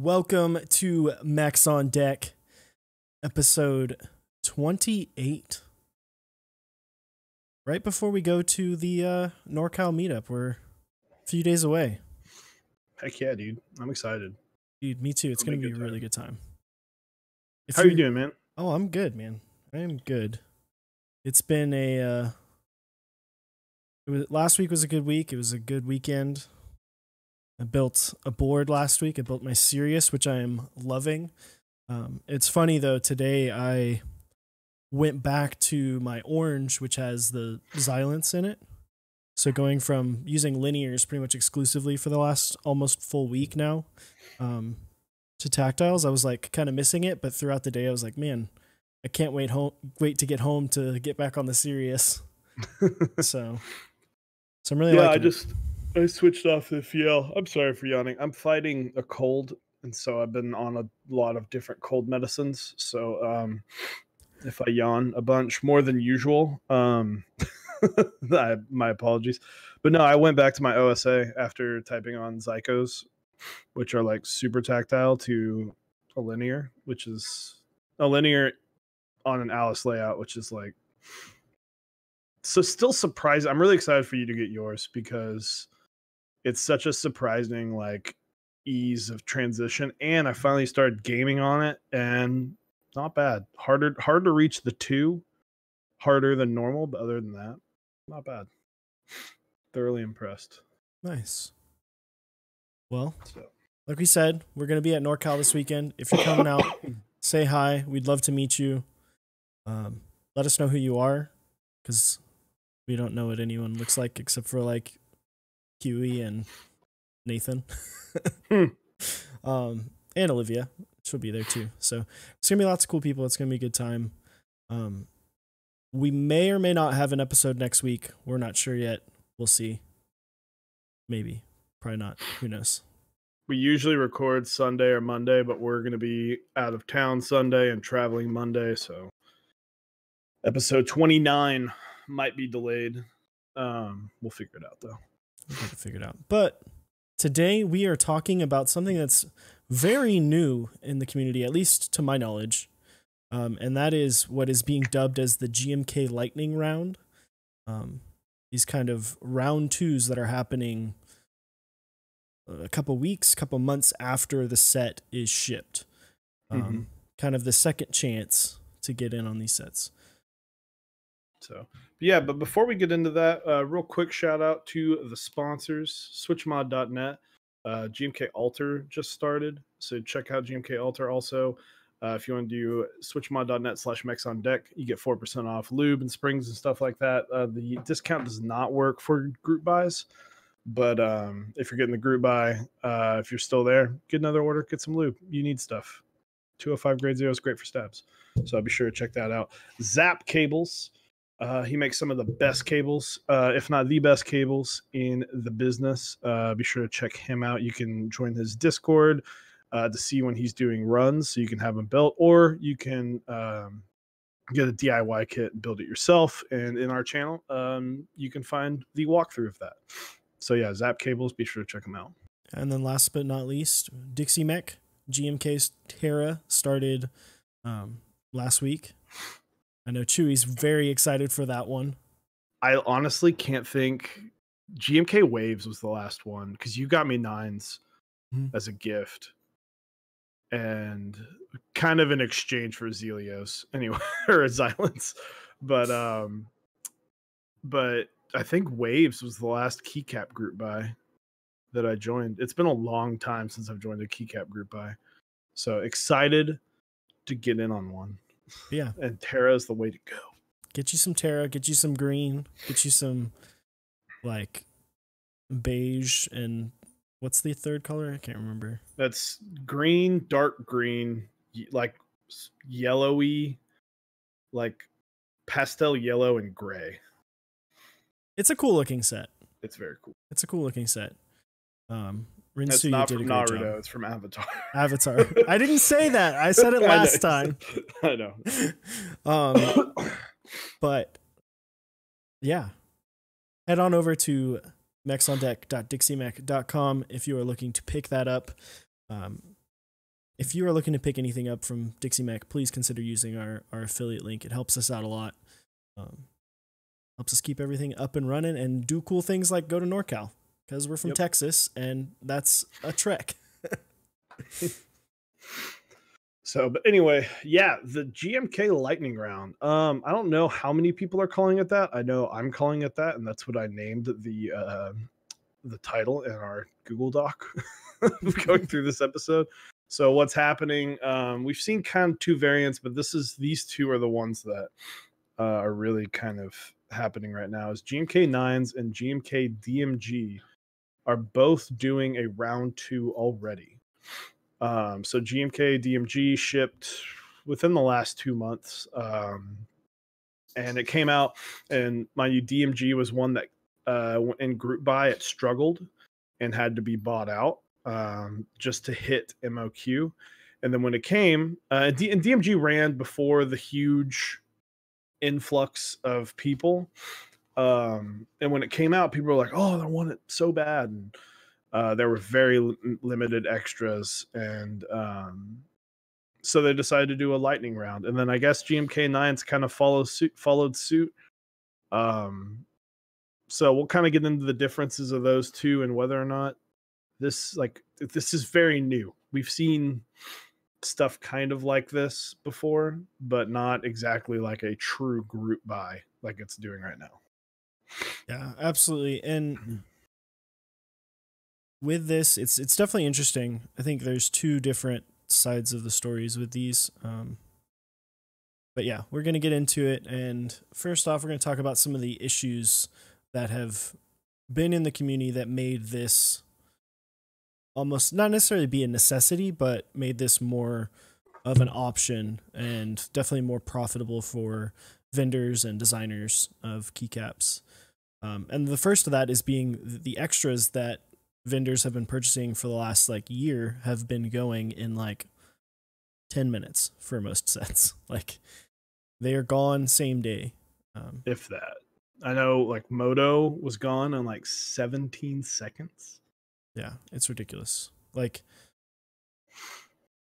Welcome to Mechs on Deck, episode 28. Right before we go to the NorCal meetup, we're a few days away. Heck yeah, dude. I'm excited. Dude, me too. It's going to be a really good time. How are you doing, man? Oh, I'm good, man. I am good. It's been last week was a good week. It was a good weekend. I built a board last week. I built my Sirius, which I am loving. It's funny, though. Today, I went back to my orange, which has the Xylence in it. So going from using linears pretty much exclusively for the last almost full week now to tactiles, I was like kind of missing it. But throughout the day, I was like, man, I can't wait to get home to get back on the Sirius. so I'm really liking it. I switched off the FL. I'm sorry for yawning. I'm fighting a cold, and so I've been on a lot of different cold medicines. So if I yawn a bunch more than usual, my apologies. But no, I went back to my OSA after typing on Zycos, which are like super tactile, to a linear, which is a linear on an Alice layout, which is like so still surprising. I'm really excited for you to get yours because it's such a surprising like ease of transition, and I finally started gaming on it, and not bad. Hard to reach the 2, harder than normal, but other than that, not bad. Thoroughly impressed. Nice. Well, like we said, we're going to be at NorCal this weekend. If you're coming out, say hi. We'd love to meet you. Let us know who you are, because we don't know what anyone looks like except for like Huey and Nathan. And Olivia. She'll be there too. So it's going to be lots of cool people. It's going to be a good time. We may or may not have an episode next week. We're not sure yet. We'll see. Maybe. Probably not. Who knows? We usually record Sunday or Monday, but we're going to be out of town Sunday and traveling Monday. So episode 29 might be delayed. We'll figure it out, though. We'll have to figure it out. But today we are talking about something that's very new in the community, at least to my knowledge. And that is what is being dubbed as the GMK Lightning Round. These kind of round 2s that are happening a couple months after the set is shipped. Kind of the second chance to get in on these sets. So, yeah, but before we get into that, real quick shout out to the sponsors, switchmod.net. GMK Alter just started, so check out GMK Alter also. If you want to do switchmod.net/mechs on deck, you get 4% off lube and springs and stuff like that. The discount does not work for group buys, but if you're getting the group buy, if you're still there, get another order, get some lube. You need stuff. 205 grade 0 is great for stabs, so be sure to check that out. Zap Cables. He makes some of the best cables, if not the best cables in the business. Be sure to check him out. You can join his Discord to see when he's doing runs, so you can have him built, or you can get a DIY kit and build it yourself. And in our channel, you can find the walkthrough of that. So yeah, Zap Cables, be sure to check him out. And then last but not least, Dixie Mech, GMK's Terra, started last week. I know Chewy's very excited for that one. I honestly can't think. GMK Waves was the last one, because you got me 9s as a gift, and kind of in exchange for Zelios anyway, or a Xylence. But I think Waves was the last keycap group buy that I joined. It's been a long time since I've joined a keycap group buy, so excited to get in on one. Yeah, and Terra is the way to go. Get you some Terra, get you some green, get you some like beige, and what's the third color? I can't remember. That's green, dark green, like yellowy, like pastel yellow and gray. It's a cool looking set. It's very cool. It's a cool looking set. It's not from Naruto. It's from Avatar. Avatar. I didn't say that. I said it last time. I know. But yeah, head on over to mechsondeck.dixiemech.com if you are looking to pick that up. if you are looking to pick anything up from Dixie Mech, please consider using our affiliate link. It helps us out a lot. Helps us keep everything up and running and do cool things like go to NorCal because we're from Texas and that's a trek. So, but anyway, yeah, the GMK lightning round. I don't know how many people are calling it that. I know I'm calling it that, and that's what I named the title in our Google Doc going through this episode. So what's happening? We've seen kind of two variants, but these two are the ones that are really kind of happening right now. Is GMK 9s and GMK DMG are both doing a round 2 already. So GMK DMG shipped within the last 2 months, and it came out. And mind you, DMG was one that in group buy it struggled and had to be bought out just to hit MOQ. And then when it came, and DMG ran before the huge influx of people. And when it came out, people were like, "Oh, I want it so bad." And there were very limited extras, and so they decided to do a lightning round. And then I guess GMK 9s kind of followed suit. So we'll kind of get into the differences of those two and whether or not this is very new. We've seen stuff kind of like this before, but not exactly like a true group buy like it's doing right now. Yeah, absolutely. And with this, it's definitely interesting. I think there's two different sides of the stories with these. But yeah, we're going to get into it. And first off, we're going to talk about some of the issues that have been in the community that made this almost not necessarily be a necessity, but made this more of an option and definitely more profitable for vendors and designers of keycaps. And the first of that is being the extras that vendors have been purchasing for the last year have been going in 10 minutes for most sets. They are gone same day. If that. I know Moto was gone in 17 seconds. Yeah, it's ridiculous.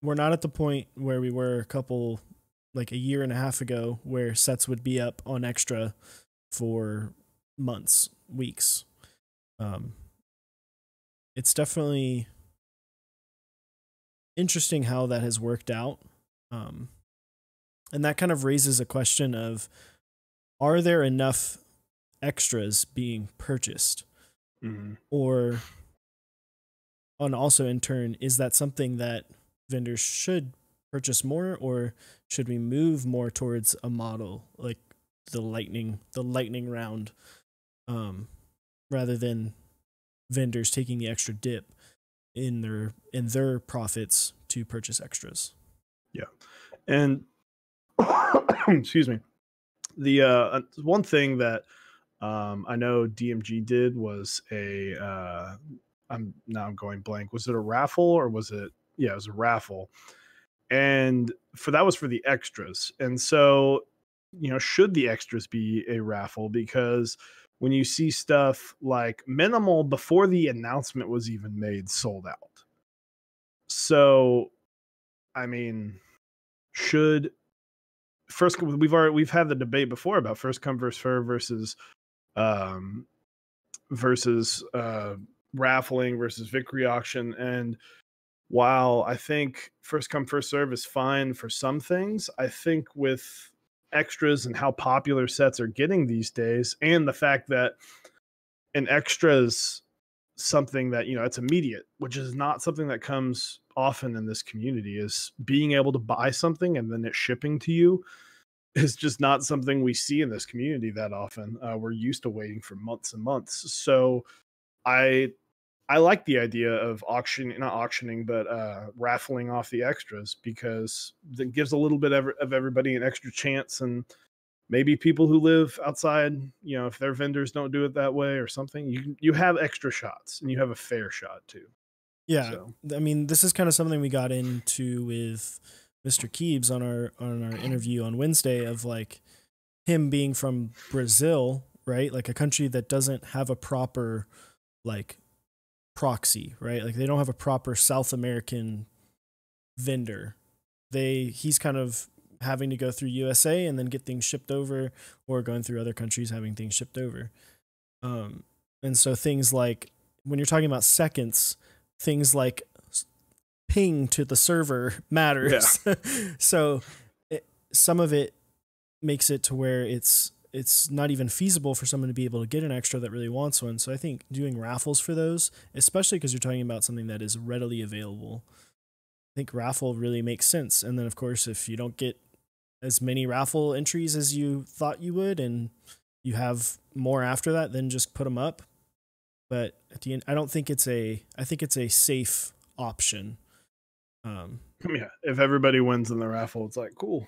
We're not at the point where we were a year and a half ago where sets would be up on extra for months, weeks. It's definitely interesting how that has worked out. And that kind of raises a question of, are there enough extras being purchased? Mm-hmm. Or, and also in turn, is that something that vendors should purchase more, or should we move more towards a model like the lightning round, rather than vendors taking the extra dip in their profits to purchase extras? Yeah. And excuse me. The one thing that I know DMG did was I'm going blank. Was it a raffle or was it? Yeah, it was a raffle. And that was for the extras. And so, should the extras be a raffle? Because when you see stuff like Minimal before the announcement was even made sold out. So, I mean, we've had the debate before about first come first serve versus raffling versus victory auction. And while I think first come first serve is fine for some things, I think with extras and how popular sets are getting these days, and the fact that an extra is something that it's immediate, which is not something that comes often in this community, is being able to buy something and then it shipping to you is just not something we see in this community that often. We're used to waiting for months and months. So I like the idea of raffling off the extras, because it gives a little bit of everybody an extra chance. And maybe people who live outside, if their vendors don't do it that way or something, you have extra shots and you have a fair shot too. Yeah. So, I mean, this is kind of something we got into with Mr. Keebs on our interview on Wednesday, of him being from Brazil, right? Like a country that doesn't have a proper proxy, right? They don't have a proper South American vendor. He's kind of having to go through USA and then get things shipped over, or going through other countries having things shipped over. And so things like, when you're talking about seconds, things like ping to the server matters. Yeah. So some of it makes it to where it's not even feasible for someone to be able to get an extra that really wants one. So I think doing raffles for those, especially because you're talking about something that is readily available, I think raffle really makes sense. And then, of course, if you don't get as many raffle entries as you thought you would, and you have more after that, then just put them up. But at the end, I think it's a safe option. Yeah, if everybody wins in the raffle, it's like, cool.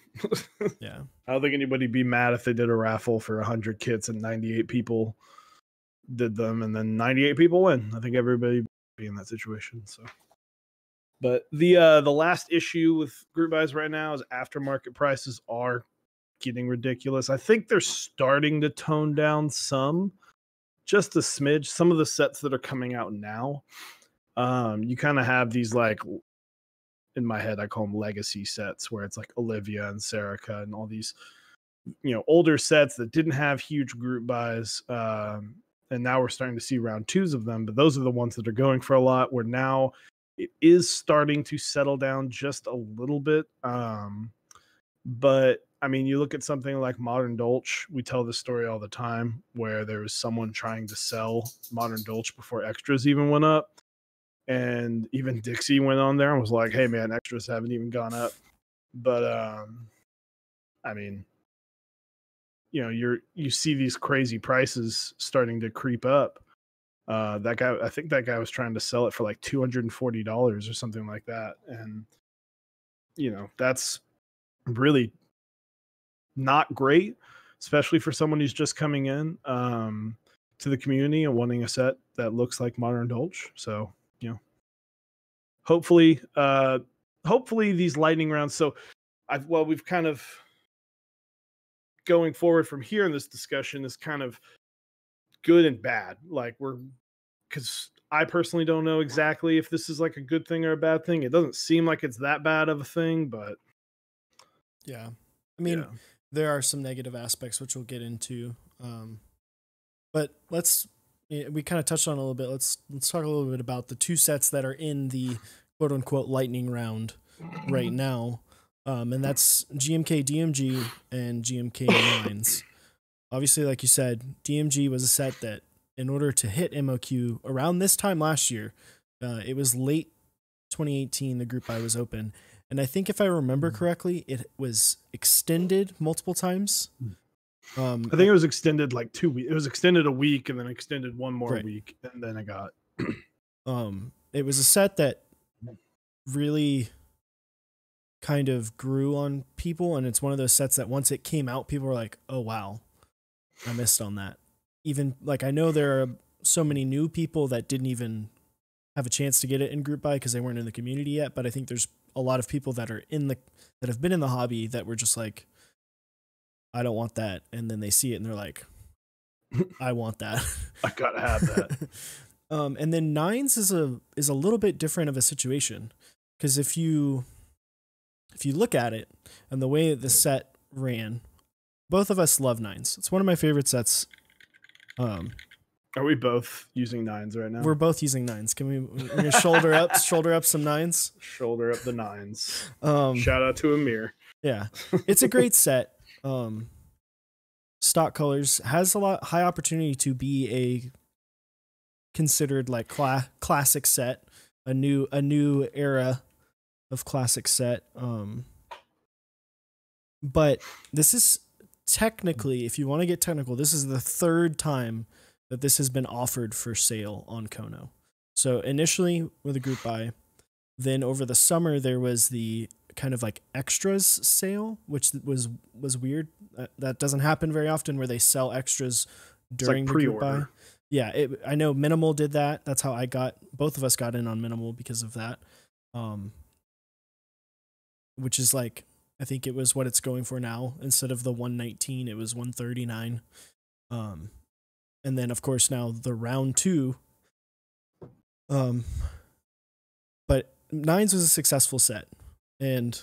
Yeah. I don't think anybody'd be mad if they did a raffle for 100 kits and 98 people did them, and then 98 people win. I think everybody would be in that situation. So, but the last issue with group buys right now is aftermarket prices are getting ridiculous. I think they're starting to tone down some, just a smidge. Some of the sets that are coming out now, you kind of have these, like, in my head, I call them legacy sets, where it's like Olivia and Serica and all these, older sets that didn't have huge group buys. And now we're starting to see round twos of them, but those are the ones that are going for a lot, where now it is starting to settle down just a little bit. But I mean, you look at something like Modern Dolch. We tell this story all the time, where there was someone trying to sell Modern Dolch before extras even went up. And even Dixie went on there and was like, hey man, extras haven't even gone up. But I mean, you see these crazy prices starting to creep up. That guy, I think that guy was trying to sell it for like $240 or something like that. And that's really not great, especially for someone who's just coming in to the community and wanting a set that looks like Modern Dolch. So, hopefully these lightning rounds. So we've kind of, going forward from here in this discussion, is kind of good and bad. Like, because I personally don't know exactly if this is like a good thing or a bad thing. It doesn't seem like it's that bad of a thing, but yeah, I mean, there are some negative aspects which we'll get into. But we kind of touched on it a little bit. Let's talk a little bit about the two sets that are in the quote unquote lightning round right now. And that's GMK DMG and GMK Nines. Obviously, like you said, DMG was a set that, in order to hit MOQ around this time last year, it was late 2018, the group buy was open. And I think, if I remember correctly, it was extended multiple times. I think it was extended like 2 weeks. It was extended a week and then extended one more week, and then it got. It was a set that really kind of grew on people, and it's one of those sets that once it came out, people were like, "Oh wow, I missed on that." Even, like, I know there are so many new people that didn't even have a chance to get it in group buy because they weren't in the community yet. But I think there's a lot of people that have been in the hobby that were just like, I don't want that. And then they see it and they're like, I want that. I gotta have that. And then Nines is a little bit different of a situation, because if you look at it and the way the set ran, both of us love Nines. It's one of my favorite sets. Are we both using Nines right now? We're both using Nines. Can we're gonna shoulder up some Nines? Shoulder up the Nines. Shout out to Amir. Yeah, it's a great set. Stock colors, has a high opportunity to be a considered like classic set, a new era of classic set. But this is technically, if you want to get technical, this is the third time that this has been offered for sale on Kono. So initially with a group buy, then over the summer there was the kind of like extras sale, which was weird. That doesn't happen very often, where they sell extras during the group buy. Yeah, I know Minimal did that. That's how both of us got in on Minimal because of that. Which is like, I think it was what it's going for now. Instead of the 119, it was 139. And then of course now the round 2. But Nines was a successful set. And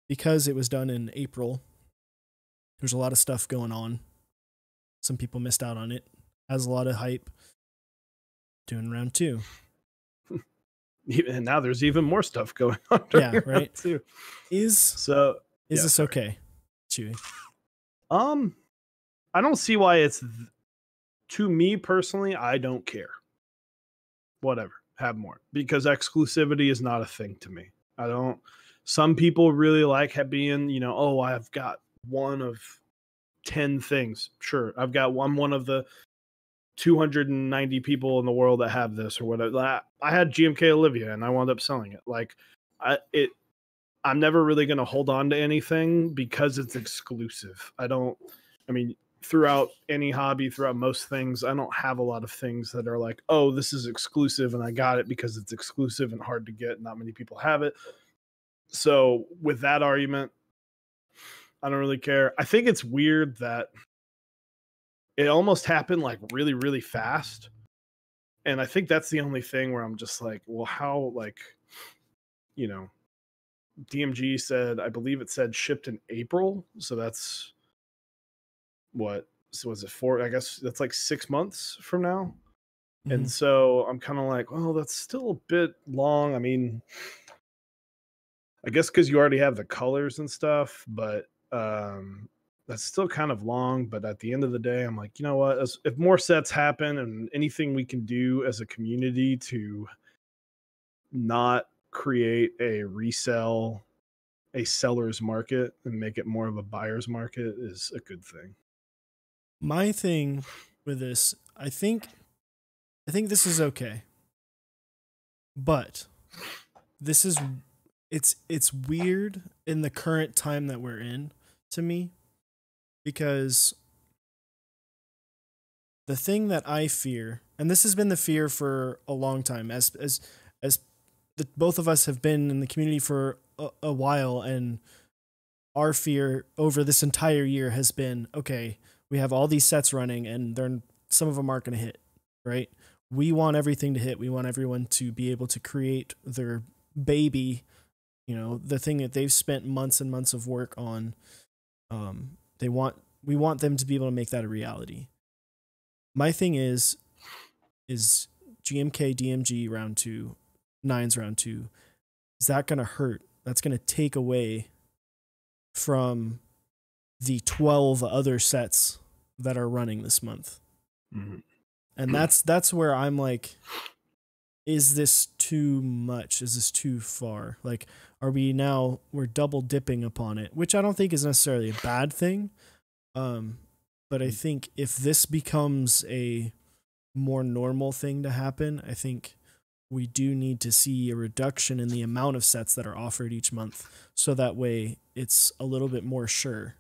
because it was done in April, there's a lot of stuff going on. Some people missed out on it. Has a lot of hype. Doing round 2. And now there's even more stuff going on. Yeah, right. Too. Is this okay, Chewy? I don't see why it's. To me personally, I don't care. Whatever, have more, because exclusivity is not a thing to me. I don't. Some people really like being, oh, I've got one of 10 things. Sure, I've got one of the 290 people in the world that have this or whatever. I had GMK Olivia and I wound up selling it. Like, I'm never really going to hold on to anything because it's exclusive. Throughout any hobby, throughout most things, I don't have a lot of things that are like, oh, this is exclusive and I got it because it's exclusive and hard to get. Not many people have it. So with that argument, I don't really care. I think it's weird that it almost happened like really, really fast. And I think that's the only thing where I'm just like, well, how, DMG said, I believe it said shipped in April. So that's what? So was it 4? I guess that's like 6 months from now. Mm-hmm. And so I'm kind of like, well, that's still a bit long. I mean, I guess because you already have the colors and stuff, but that's still kind of long. But at the end of the day, I'm like, you know what? If more sets happen and anything we can do as a community to not create a seller's market and make it more of a buyer's market is a good thing. My thing with this, I think this is okay. But this is it's weird in the current time that we're in to me, because the thing that I fear, and this has been the fear for a long time, as both of us have been in the community for a while, and our fear over this entire year has been, okay, we have all these sets running and some of them aren't going to hit, right? We want everything to hit. We want everyone to be able to create their baby, the thing that they've spent months and months of work on. We want them to be able to make that a reality. My thing is GMK DMG round 2, Nines round 2, is that going to hurt? That's going to take away from the 12 other sets that are running this month. Mm-hmm. And that's where I'm like, is this too much? Is this too far? Like, we're double dipping upon it, which I don't think is necessarily a bad thing. But I think if this becomes a more normal thing to happen, I think we do need to see a reduction in the amount of sets that are offered each month, so that way it's a little bit more sure.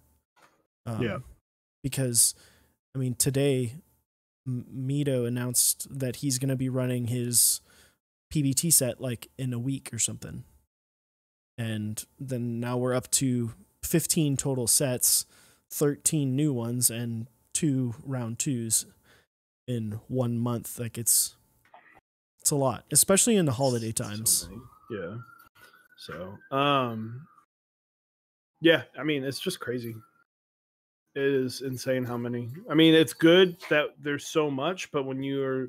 Because, today, Mito announced that he's going to be running his PBT set like in a week or something. And then now we're up to 15 total sets, 13 new ones, and 2 round 2s in 1 month. Like, it's a lot, especially in the holiday times. Yeah. So, yeah, it's just crazy. It is insane how many. It's good that there's so much, but when you're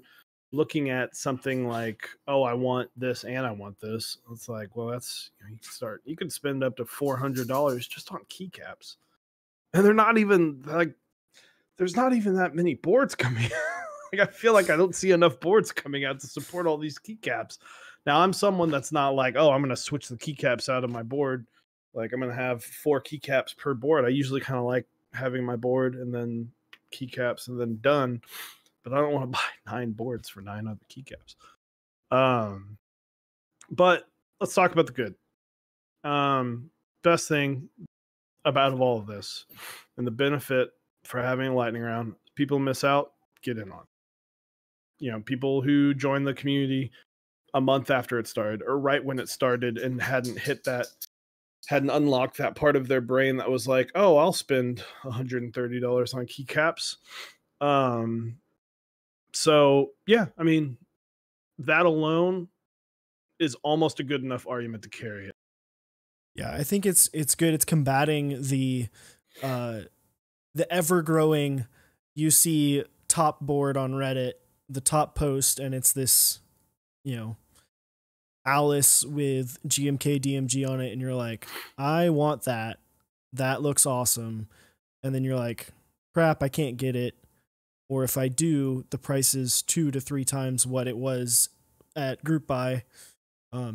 looking at something like, oh, I want this and I want this, it's like, well, that's, you can spend up to $400 just on keycaps, and they're not even like, there's not even that many boards coming out. Like, I feel like I don't see enough boards coming out to support all these keycaps. Now, I'm someone that's not like, oh, I'm going to switch the keycaps out of my board. Like, I'm going to have 4 keycaps per board. I usually kind of like having my board and then keycaps and then done. But I don't want to buy 9 boards for 9 other keycaps. But let's talk about the good. Best thing about all of this and the benefit for having a lightning round, people miss out, get in on. People who join the community a month after it started or right when it started and hadn't unlocked that part of their brain that was like, oh, I'll spend $130 on keycaps. So yeah, that alone is almost a good enough argument to carry it. Yeah, I think it's good. It's combating uh the ever growing. You see top board on Reddit, the top post, and it's this, you know, Alice with GMK DMG on it, and you're like, I want that. That looks awesome. And then you're like, crap, I can't get it. Or if I do, the price is 2 to 3 times what it was at group buy.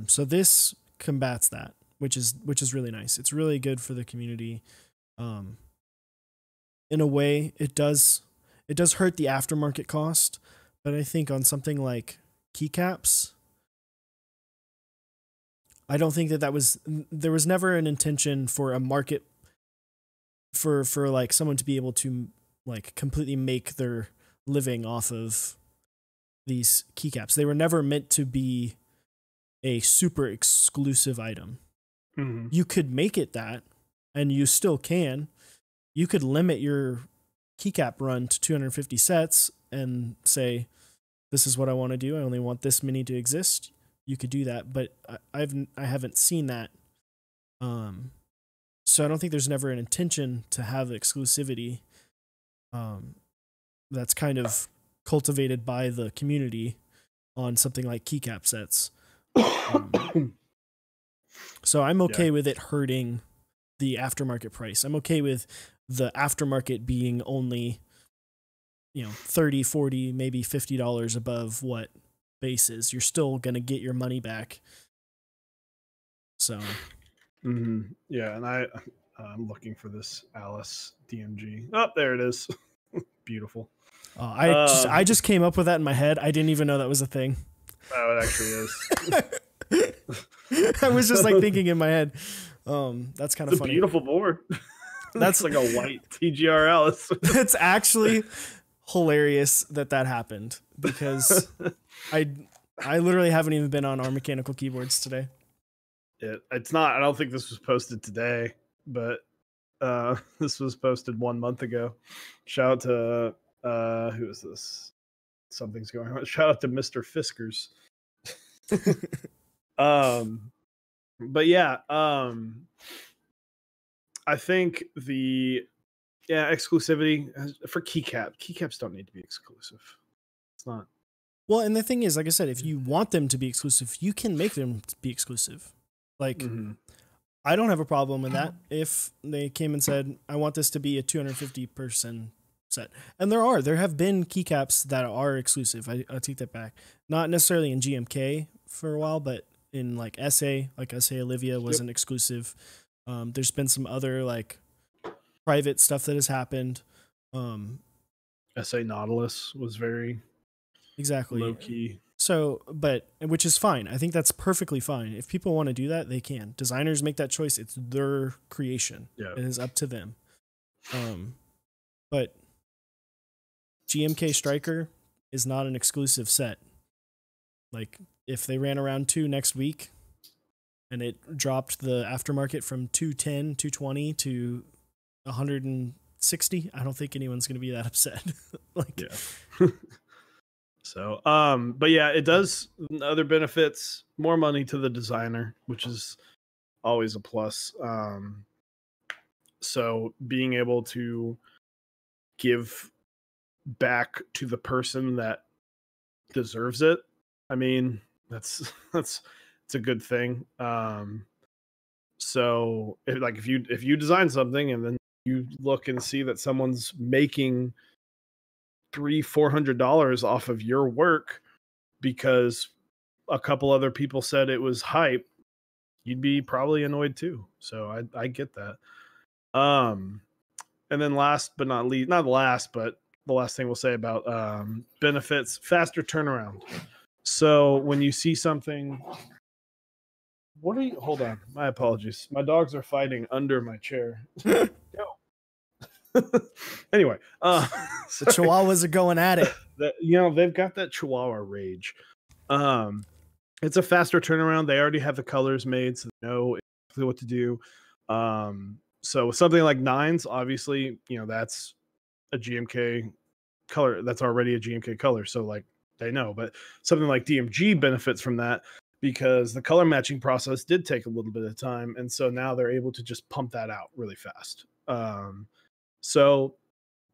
So this combats that, which is really nice. It's really good for the community. Um, in a way, it does hurt the aftermarket cost, but I think on something like keycaps, I don't think there was never an intention for a market for like someone to be able to like completely make their living off of these keycaps. They were never meant to be a super exclusive item. Mm-hmm. You could make it that, and you still can. You could limit your keycap run to 250 sets and say, this is what I want to do. I only want this many to exist. You could do that, but I haven't seen that. So I don't think there's never an intention to have exclusivity. That's kind of cultivated by the community on something like keycap sets. So I'm okay with it hurting the aftermarket price. I'm okay with the aftermarket being only, you know, 30, 40, maybe $50 above what base is. You're still going to get your money back. So, yeah, and I'm looking for this Alice DMG. Oh, there it is. Beautiful. I just came up with that in my head. I didn't even know that was a thing. Oh, it actually is. I was just like thinking in my head. That's kind of funny. It's a beautiful board. That's like a white TGR Alice. It's actually hilarious that happened, because I literally haven't even been on our mechanical keyboards today. It's not. I don't think this was posted today, but this was posted 1 month ago. Shout out to who is this? Something's going on. Shout out to Mr. Fiskers. But yeah, I think exclusivity for keycaps don't need to be exclusive. It's not. Well, and the thing is, like I said, if you want them to be exclusive, you can make them be exclusive. Like, I don't have a problem with that. If they came and said, I want this to be a 250 person set. And there have been keycaps that are exclusive. I take that back. Not necessarily in GMK for a while, but in like SA Olivia wasn't exclusive. There's been some other like private stuff that has happened. SA Nautilus was very low key. So, but which is fine. I think that's perfectly fine. If people want to do that, they can. Designers make that choice. It's their creation. Yeah. It is up to them. But GMK Striker is not an exclusive set. Like, if they ran around 2 next week and it dropped the aftermarket from 210, 220 to 160, I don't think anyone's going to be that upset. So, but yeah, it does other benefits, more money to the designer, which is always a plus. So being able to give back to the person that deserves it, I mean, it's a good thing. So if you design something and then you look and see that someone's making $300-400 off of your work because a couple other people said it was hype, you'd be probably annoyed too. So I get that. And then last but not least, not last, but the last thing we'll say about benefits, faster turnaround. So when you see something, hold on, my apologies. My dogs are fighting under my chair. Anyway, the Chihuahuas are going at it. They've got that Chihuahua rage. It's a faster turnaround. They already have the colors made, so they know exactly what to do. So with something like nines, obviously, that's a GMK color. That's already a GMK color, so like they know. But something like DMG benefits from that because the color matching process did take a little bit of time, and so now they're able to just pump that out really fast. So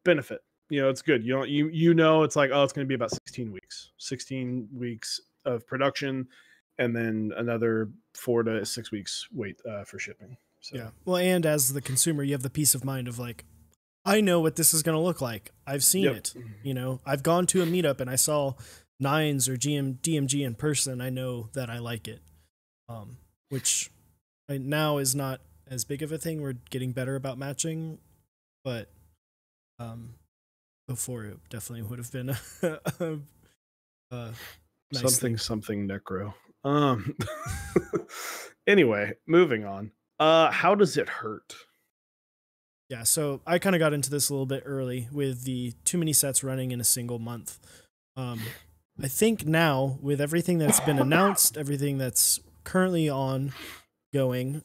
benefit, it's good. It's like, oh, it's going to be about 16 weeks of production, and then another 4 to 6 weeks wait for shipping. So. Yeah. Well, and as the consumer, you have the peace of mind of like, I know what this is going to look like. I've seen it. I've gone to a meetup and I saw Nines or DMG in person. I know that I like it. Which now is not as big of a thing. We're getting better about matching, but before it definitely would have been nice something necro. Anyway, moving on. How does it hurt? Yeah, so I kind of got into this a little bit early with the too many sets running in a single month. I think now with everything that's been announced, everything that's currently ongoing,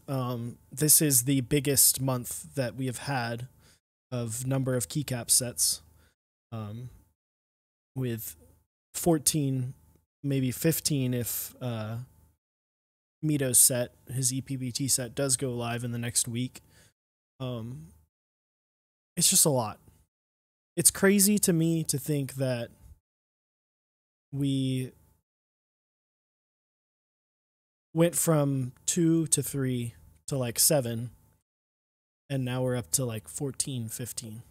this is the biggest month that we have had of number of keycap sets, with 14, maybe 15 if Mito's set, his EPBT set, does go live in the next week. It's just a lot. It's crazy to me to think that we went from 2 to 3 to like 7, and now we're up to like 14, 15.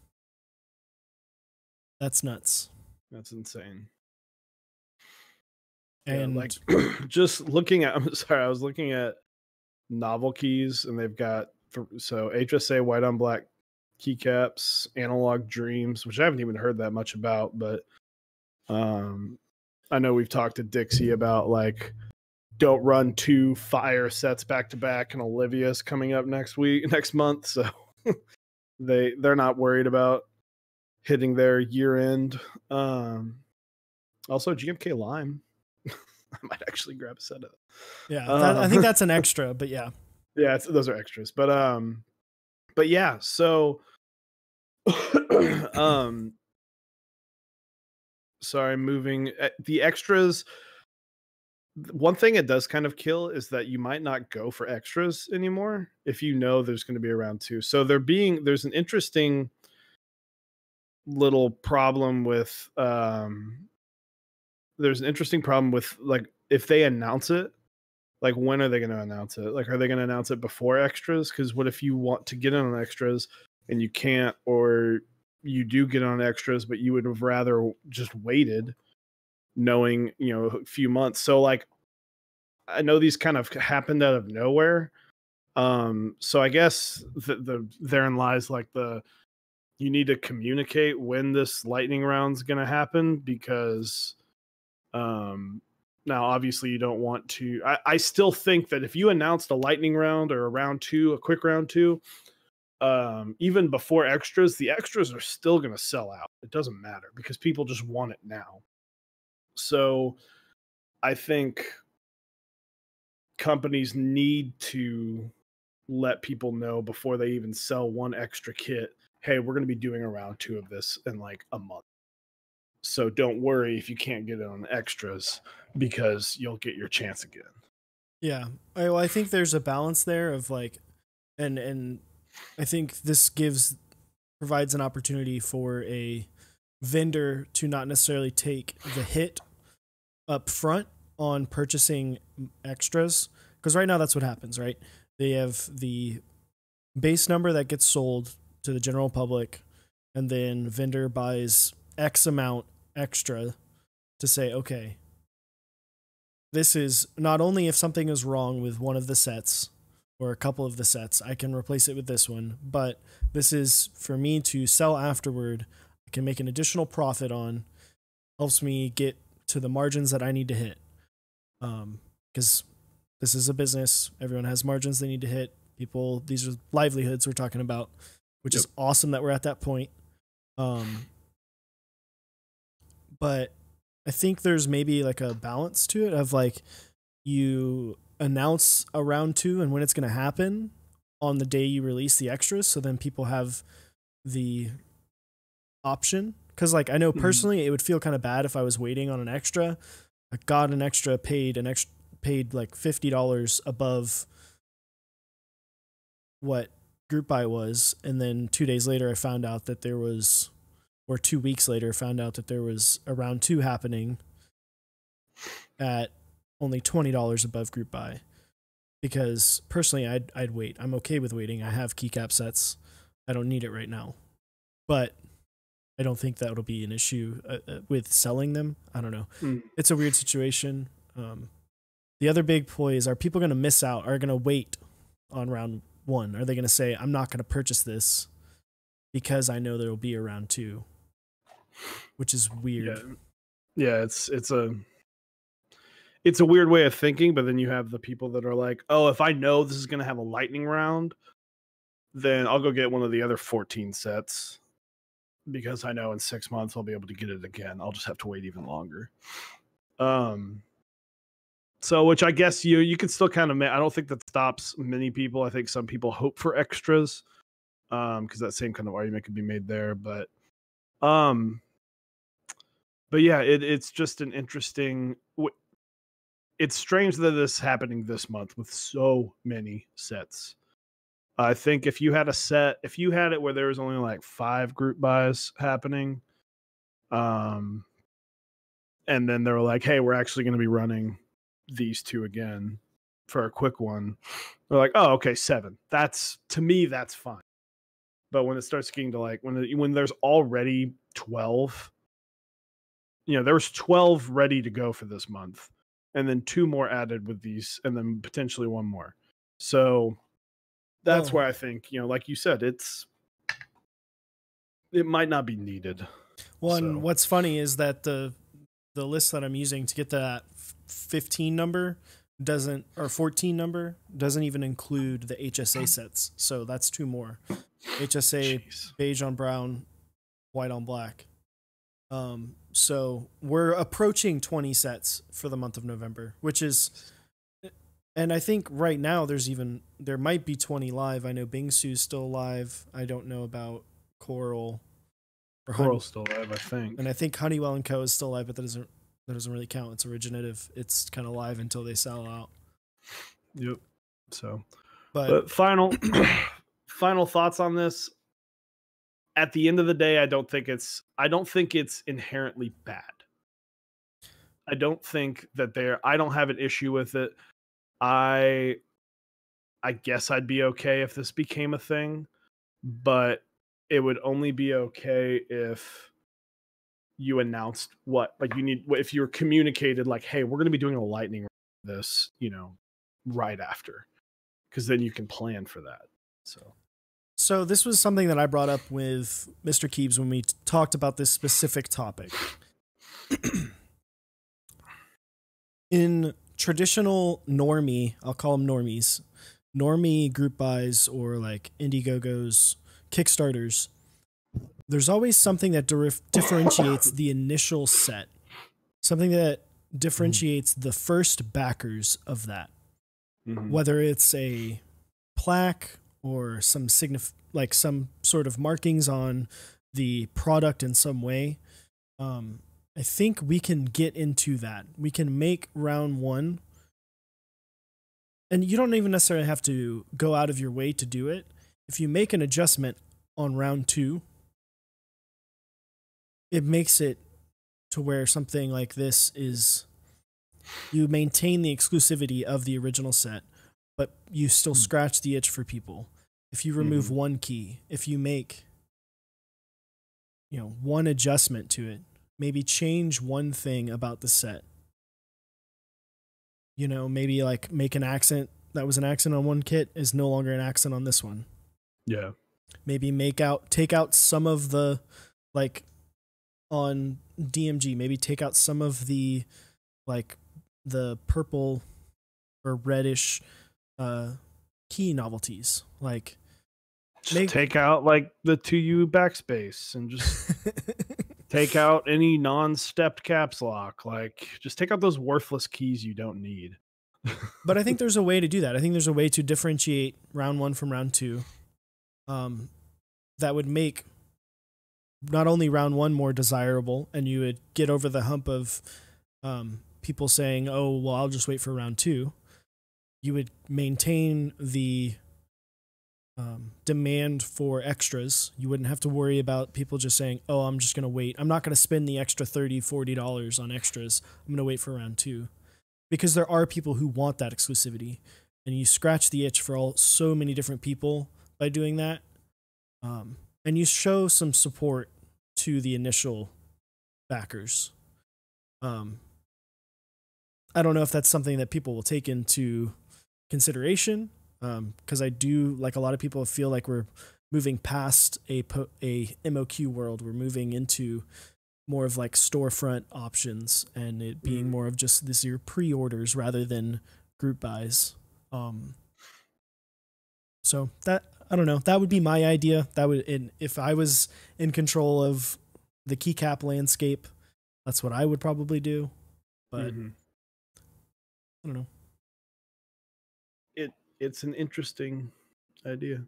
That's nuts. That's insane. And like just looking at, I was looking at novel keys, and they've got HSA white on black keycaps, analog dreams, which I haven't even heard that much about, but I know we've talked to Dixie about like, don't run 2 fire sets back to back, and Olivia's coming up next month, so they're not worried about hitting their year end. Also GMK Lime. I might actually grab a set of it. Yeah, I think that's an extra, but yeah. Yeah, those are extras. But yeah, so sorry, moving the extras. One thing it does kind of kill is that you might not go for extras anymore if you know there's going to be a round 2. So there's an interesting little problem with like, if they announce it, like, when are they going to announce it? Like, are they going to announce it before extras? Because what if you want to get in on extras and you can't, or you do get on extras, but you would have rather just waited, knowing, a few months. So like, I know these kind of happened out of nowhere. So I guess therein lies like you need to communicate when this lightning round's going to happen, because now obviously you don't want to, I still think that if you announced a lightning round or a quick round 2, even before extras, the extras are still going to sell out. It doesn't matter, because people just want it now. So I think companies need to let people know before they even sell one extra kit, hey, we're going to be doing a round 2 of this in like a month. So don't worry if you can't get it on extras, because you'll get your chance again. Yeah. I think there's a balance there of like, and I think this provides an opportunity for a vendor to not necessarily take the hit up front on purchasing extras, because right now that's what happens, right? They have the base number that gets sold to the general public, and then vendor buys X amount extra to say, okay, this is not only if something is wrong with one of the sets or a couple of the sets, I can replace it with this one, but this is for me to sell afterward. I can make an additional profit on, helps me get to the margins that I need to hit. Because this is a business, everyone has margins they need to hit. People, these are livelihoods we're talking about, which is awesome that we're at that point. But I think there's maybe like a balance to it of like, you announce a round 2 and when it's going to happen on the day you release the extras, so then people have the option. Because like, I know personally it would feel kind of bad if I was waiting on an extra. I got an extra, paid paid like $50 above what group buy was, and then 2 days later I found out that there was, or 2 weeks later found out that there was a round 2 happening at only $20 above group buy. Because personally, I'd wait. I'm okay with waiting. I have keycap sets. I don't need it right now, but I don't think that'll be an issue with selling them. I don't know. It's a weird situation. The other big ploy is: are people going to miss out? Are going to wait on round 1? Are they going to say, "I'm not going to purchase this because I know there will be a round 2," which is weird. Yeah, it's a weird way of thinking, but then you have the people that are like, oh, if I know this is going to have a lightning round, then I'll go get one of the other 14 sets because I know in 6 months I'll be able to get it again. I'll just have to wait even longer. So, which I guess you can still kind of, I don't think that stops many people. I think some people hope for extras because that same kind of argument could be made there. But yeah, it's just an interesting. It's strange that this is happening this month with so many sets. I think if you had it where there was only like 5 group buys happening, and then they were like, hey, we're actually going to be running these 2 again for a quick one. They're like, oh, okay, 7. To me, that's fine. But when it starts getting to like, when there's already 12, there was 12 ready to go for this month. And then 2 more added with these, and then potentially 1 more. So that's why I think, like you said, it might not be needed. Well, and what's funny is that the list that I'm using to get that 15 number or 14 number doesn't even include the HSA sets. So that's 2 more. HSA, beige on brown, white on black. So we're approaching 20 sets for the month of November, which is, and I think right now there might be 20 live. I know Bingsu's still live. I don't know about Coral. Coral's still live, I think. And I think Honeywell & Co. is still live, but that doesn't really count. It's originative. It's kind of live until they sell out. Yep. So, but final thoughts on this. At the end of the day, I don't think it's inherently bad. I don't think that I don't have an issue with it. I guess I'd be okay if this became a thing, but it would only be okay if you announced if you were communicated like, hey, we're going to be doing a lightning this, right after, because then you can plan for that. So this was something that I brought up with Mr. Keebs when we talked about this specific topic. In traditional normie, I'll call them normies, normie group buys or like Indiegogos, Kickstarters, there's always something that differentiates the initial set, something that differentiates the first backers of that, whether it's a plaque or some some sort of markings on the product in some way. I think we can get into that. We can make round 1, and you don't even necessarily have to go out of your way to do it. If you make an adjustment on round 2, it makes it to where something like this is, you maintain the exclusivity of the original set, but you still scratch the itch for people. If you remove 1 key, if you make, 1 adjustment to it, maybe change 1 thing about the set. Maybe like make an accent that was an accent on 1 kit is no longer an accent on this one. Yeah. Maybe take out some of the, like on DMG, maybe take out some of the, like the purple or reddish key novelties. Like take out like the 2U backspace and just take out any non-stepped caps lock. Like just take out those worthless keys you don't need. But I think there's a way to do that. I think there's a way to differentiate round 1 from round 2. That would make not only round 1 more desirable, and you would get over the hump of people saying, "Oh, well, I'll just wait for round 2." You would maintain the demand for extras. You wouldn't have to worry about people just saying, "Oh, I'm just going to wait. I'm not going to spend the extra $30, $40 on extras. I'm going to wait for round 2." Because there are people who want that exclusivity, and you scratch the itch for so many different people by doing that. And you show some support to the initial backers. I don't know if that's something that people will take into consideration, because I do, like, a lot of people feel like we're moving past a MOQ world. We're moving into more of like storefront options, and it being more of just this year pre-orders rather than group buys. So that, I don't know, that would be my idea. That would, if I was in control of the keycap landscape, that's what I would probably do. But I don't know. It's an interesting idea.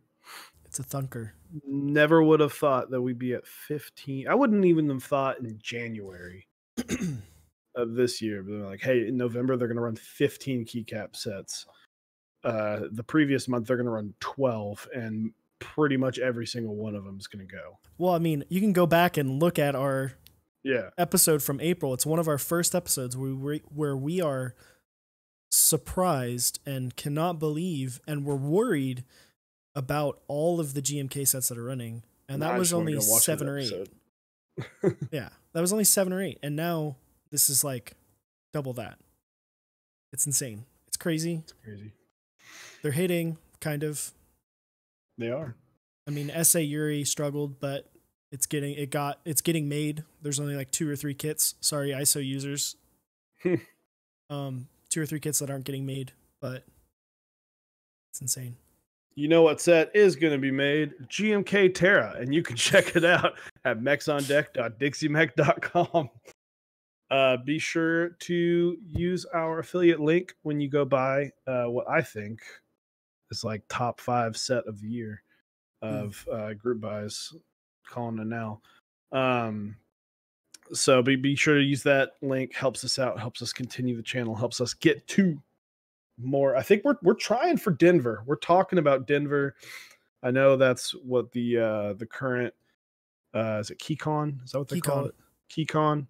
It's a thunker. Never would have thought that we'd be at 15. I wouldn't even have thought in January of this year. But they're like, hey, in November, they're going to run 15 keycap sets. The previous month, they're going to run 12, and pretty much every single one of them is going to go. Well, I mean, you can go back and look at our episode from April. It's one of our first episodes where we are surprised and cannot believe, and we're worried about all of the GMK sets that are running. And that was only 7 or 8. Yeah, that was only 7 or 8. And now this is like double that. It's insane. It's crazy. It's crazy. They're hitting, kind of. They are. I mean, SA Yuri struggled, but it's getting made. There's only like 2 or 3 kits. Sorry, ISO users. 2 or 3 kits that aren't getting made, but it's insane. You know what set is going to be made? GMK Terra, and you can check it out at mechsondeck.dixiemech.com. Be sure to use our affiliate link when you go buy what I think is like top 5 set of the year of group buys. Calling it now. So be sure to use that link. Helps us out. Helps us continue the channel. Helps us get to more. I think we're trying for Denver. We're talking about Denver. I know that's what the current is it KeyCon? Is that what they call it? KeyCon.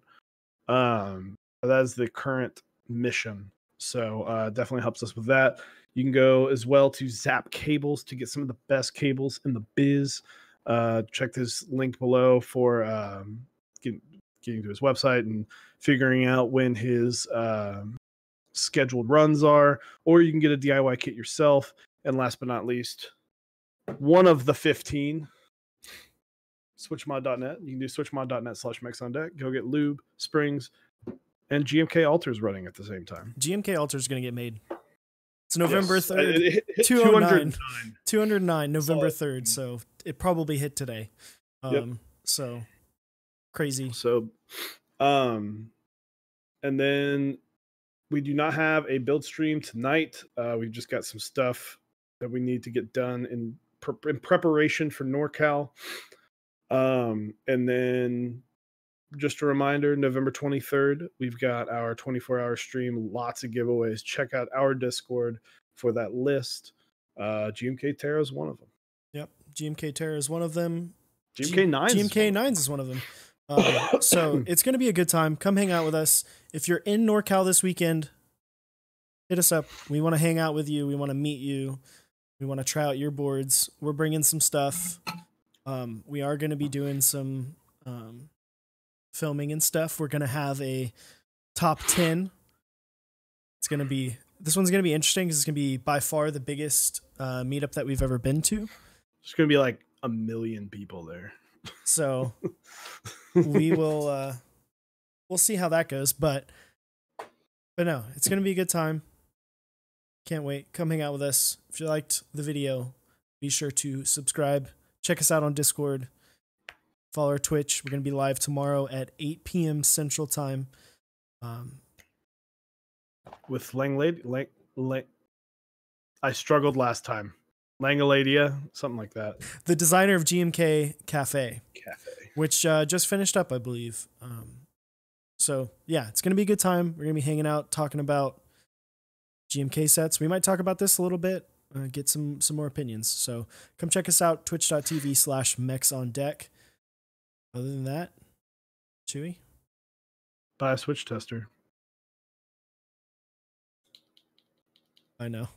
That is the current mission. So definitely helps us with that. You can go as well to Zap Cables to get some of the best cables in the biz. Check this link below for getting to his website and figuring out when his scheduled runs are, or you can get a DIY kit yourself. And last but not least, one of the 15, switchmod.net. You can do switchmod.net/mechsondeck. Go get lube, springs, and GMK Alters running at the same time. GMK Alter is going to get made. It's November 3rd. 209. 209, November 3rd. So it probably hit today. So crazy. So, and then we do not have a build stream tonight. We've just got some stuff that we need to get done in preparation for NorCal. And then just a reminder, November 23rd, we've got our 24-hour stream, lots of giveaways. Check out our Discord for that list. GMK Terra is one of them. Yep, GMK Terra is one of them. GMK Nines is one of them. So it's going to be a good time. Come hang out with us. If you're in NorCal this weekend, hit us up. We want to hang out with you. We want to meet you. We want to try out your boards. We're bringing some stuff. We are going to be doing some filming and stuff. We're going to have a top 10. This one's going to be interesting because it's going to be by far the biggest meetup that we've ever been to. There's going to be like 1 million people there. So we will we'll see how that goes, but no, it's going to be a good time. Can't wait. Come hang out with us. If you liked the video, be sure to subscribe. Check us out on Discord. Follow our Twitch. We're going to be live tomorrow at 8 p.m. Central Time. With I struggled last time. Langaladia, something like that. The designer of GMK Cafe. Which just finished up, I believe. So yeah, it's gonna be a good time. We're gonna be hanging out, talking about GMK sets. We might talk about this a little bit, get some more opinions. So come check us out, twitch.tv/Mechs on deck. Other than that, Chewy? Buy a Switch tester. I know.